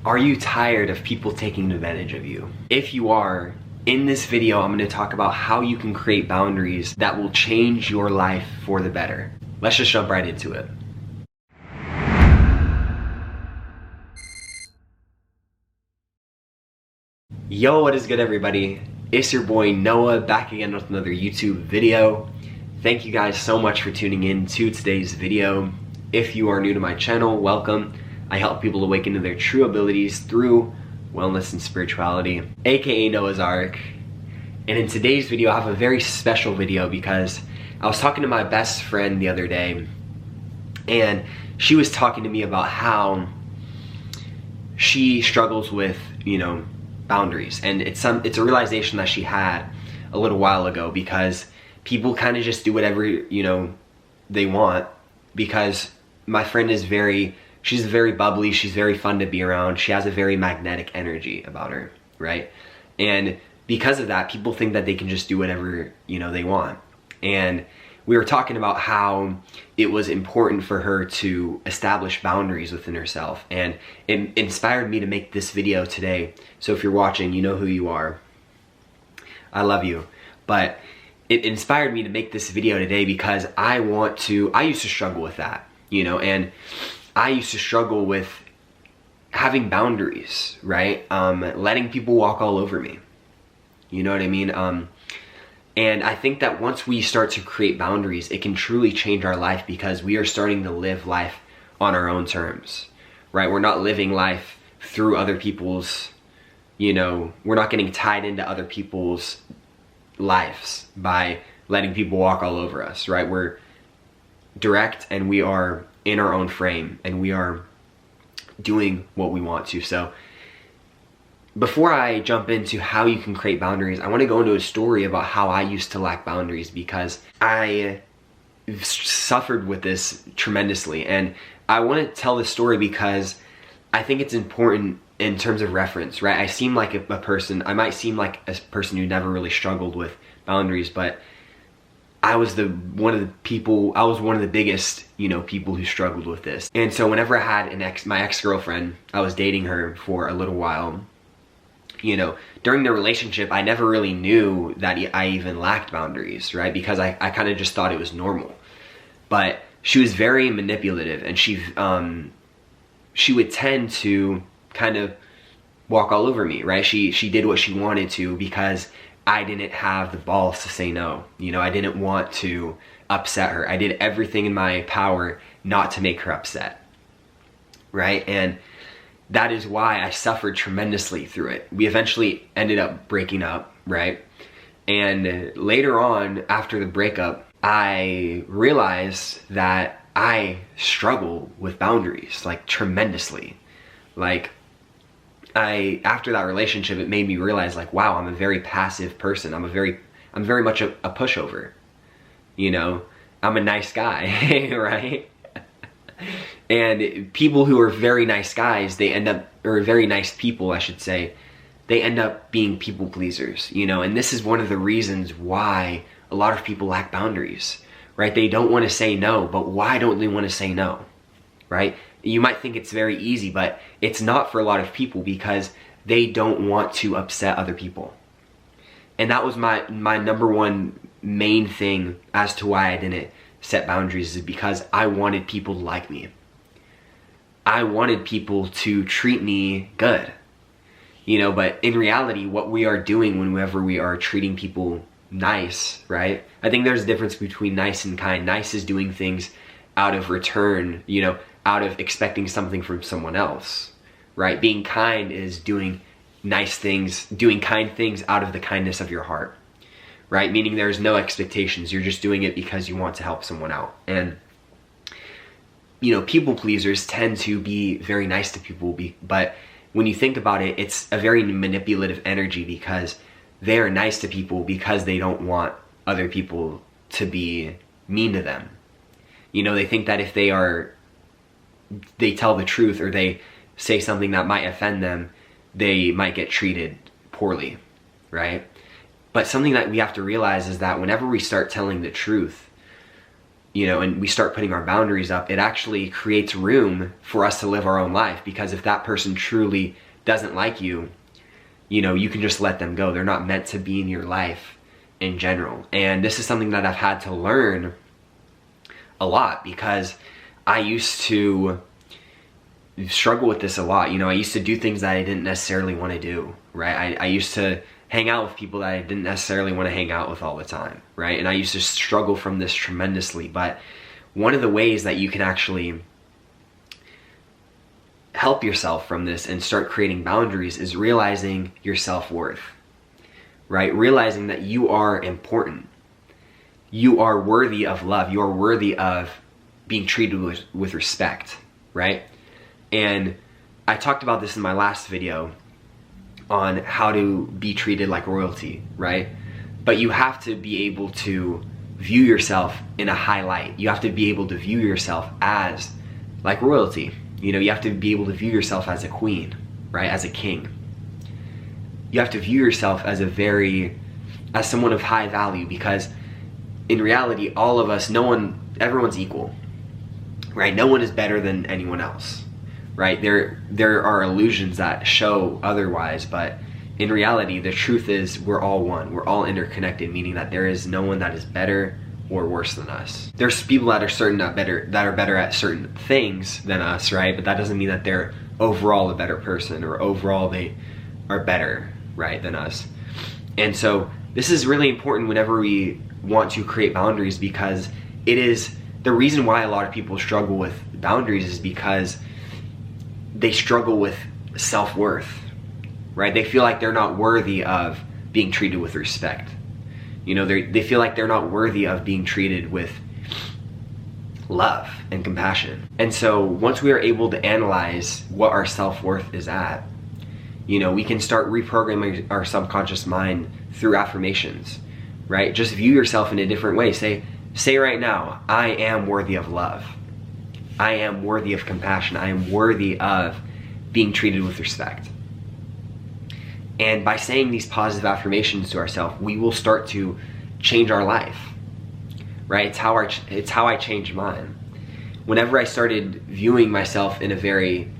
Are you tired of people taking advantage of you? If you are, in this video I'm going to talk about how you can create boundaries that will change your life for the better. Let's just jump right into it. Yo, what is good everybody? It's your boy Noah back again with another YouTube video. Thank you guys so much for tuning in to today's video. If you are new to my channel, welcome. I help people awaken to their true abilities through wellness and spirituality, aka Noah's Ark. And in today's video, I have a very special video because I was talking to my best friend the other day, and she was talking to me about how she struggles with, boundaries. And it's a realization that she had a little while ago, because people kind of just do whatever, they want. Because my friend is she's very bubbly, she's very fun to be around, she has a very magnetic energy about her, right? And because of that, people think that they can just do whatever, they want. And we were talking about how it was important for her to establish boundaries within herself, and it inspired me to make this video today. So if you're watching, you know who you are. I love you. But it inspired me to make this video today because I used to struggle with that, and I used to struggle with having boundaries, right? Letting people walk all over me. You know what I mean? And I think that once we start to create boundaries, it can truly change our life, because we are starting to live life on our own terms, right? We're not living life through other people's, we're not getting tied into other people's lives by letting people walk all over us, right? We're direct and we are in our own frame and we are doing what we want to. So before I jump into how you can create boundaries, I want to go into a story about how I used to lack boundaries, because I suffered with this tremendously. And I want to tell this story because I think it's important in terms of reference, right? I might seem like a person who never really struggled with boundaries, but I was one of the biggest, people who struggled with this. And so whenever I had my ex-girlfriend, I was dating her for a little while. During the relationship, I never really knew that I even lacked boundaries, right? Because I kind of just thought it was normal. But she was very manipulative, and she would tend to kind of walk all over me, right? She did what she wanted to because I didn't have the balls to say no. I didn't want to upset her. I did everything in my power not to make her upset, right? And that is why I suffered tremendously through it. We eventually ended up breaking up, right? And later on, after the breakup, I realized that I struggle with boundaries, tremendously. After that relationship, it made me realize, wow, I'm a very passive person. I'm very much a pushover. I'm a nice guy, right? And people who are very nice guys, or very nice people, I should say, they end up being people pleasers, and this is one of the reasons why a lot of people lack boundaries, right? They don't want to say no, but why don't they want to say no, right? You might think it's very easy, but it's not for a lot of people, because they don't want to upset other people. And that was my number one main thing as to why I didn't set boundaries, is because I wanted people to like me. I wanted people to treat me good, but in reality, what we are doing whenever we are treating people nice, right? I think there's a difference between nice and kind. Nice is doing things out of return, out of expecting something from someone else, right? Being kind is doing nice things, doing kind things out of the kindness of your heart, right? Meaning there's no expectations. You're just doing it because you want to help someone out. And people pleasers tend to be very nice to people, but when you think about it, it's a very manipulative energy, because they are nice to people because they don't want other people to be mean to them. They think that if they tell the truth, or they say something that might offend them, they might get treated poorly, right? But something that we have to realize is that whenever we start telling the truth, and we start putting our boundaries up, it actually creates room for us to live our own life. Because if that person truly doesn't like you, you can just let them go. They're not meant to be in your life in general. And this is something that I've had to learn a lot, because I used to struggle with this a lot. I used to do things that I didn't necessarily want to do, right? I used to hang out with people that I didn't necessarily want to hang out with all the time, right? And I used to struggle from this tremendously. But one of the ways that you can actually help yourself from this and start creating boundaries is realizing your self-worth, right? Realizing that you are important. You are worthy of love. You are worthy of being treated with respect, right? And I talked about this in my last video on how to be treated like royalty, right? But you have to be able to view yourself in a high light. You have to be able to view yourself as like royalty. You have to be able to view yourself as a queen, right? As a king. You have to view yourself as as someone of high value, because in reality, all of us, everyone's equal, right? No one is better than anyone else, right? There are illusions that show otherwise, but in reality, the truth is we're all one. We're all interconnected, meaning that there is no one that is better or worse than us. There's people that are better at certain things than us, right? But that doesn't mean that they're overall a better person, or overall they are better, right, than us. And so this is really important whenever we want to create boundaries, because it is the reason why a lot of people struggle with boundaries is because they struggle with self-worth, right? They feel like they're not worthy of being treated with respect. They feel like they're not worthy of being treated with love and compassion. And so once we are able to analyze what our self-worth is at, we can start reprogramming our subconscious mind through affirmations, right? Just view yourself in a different way. Say right now, I am worthy of love. I am worthy of compassion. I am worthy of being treated with respect. And by saying these positive affirmations to ourselves, we will start to change our life, right? It's how I changed mine. Whenever I started viewing myself in a very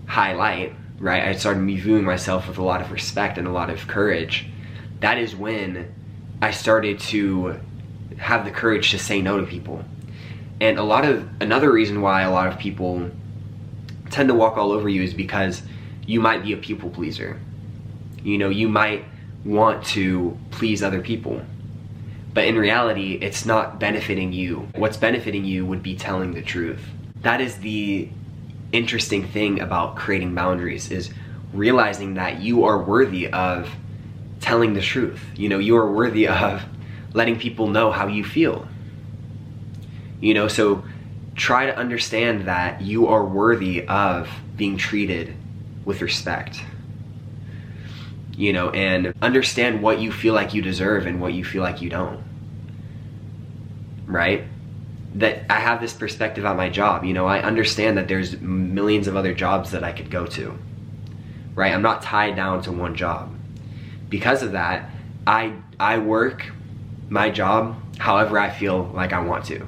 high light, right? I started viewing myself with a lot of respect and a lot of courage. That is when I started to have the courage to say no to people. And another reason why a lot of people tend to walk all over you is because you might be a people pleaser. You might want to please other people, but in reality, it's not benefiting you. What's benefiting you would be telling the truth. That is the interesting thing about creating boundaries, is realizing that you are worthy of telling the truth. You are worthy of letting people know how you feel. So try to understand that you are worthy of being treated with respect. And understand what you feel like you deserve and what you feel like you don't, right? That I have this perspective on my job. I understand that there's millions of other jobs that I could go to, right? I'm not tied down to one job. Because of that, I work my job however I feel like I want to,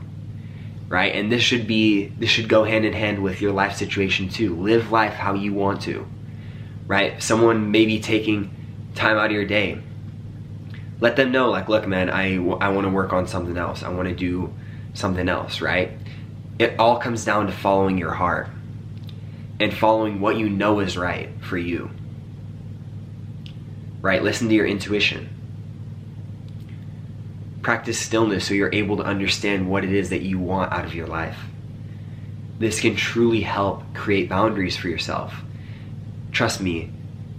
right? And this should go hand in hand with your life situation too. Live life how you want to, right? Someone may be taking time out of your day. Let them know, like, look, man, I want to work on something else. I want to do something else, right? It all comes down to following your heart and following what you know is right for you, right? Listen to your intuition. Practice stillness so you're able to understand what it is that you want out of your life. This can truly help create boundaries for yourself. Trust me,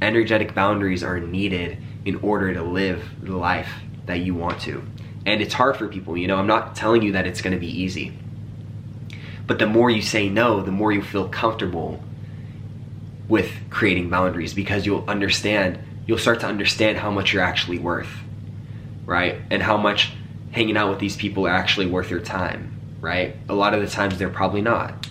energetic boundaries are needed in order to live the life that you want to. And it's hard for people, I'm not telling you that it's going to be easy. But the more you say no, the more you feel comfortable with creating boundaries, because you'll start to understand how much you're actually worth, right? And how much hanging out with these people are actually worth your time, right? A lot of the times they're probably not.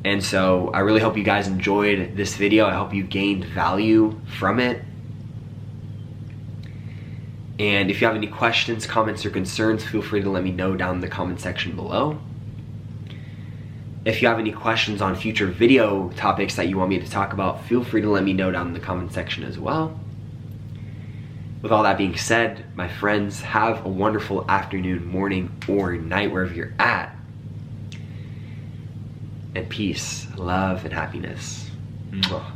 And so I really hope you guys enjoyed this video. I hope you gained value from it. And if you have any questions, comments, or concerns, feel free to let me know down in the comment section below. If you have any questions on future video topics that you want me to talk about, feel free to let me know down in the comment section as well. With all that being said, my friends, have a wonderful afternoon, morning, or night wherever you're at. And peace, love, and happiness. Mwah.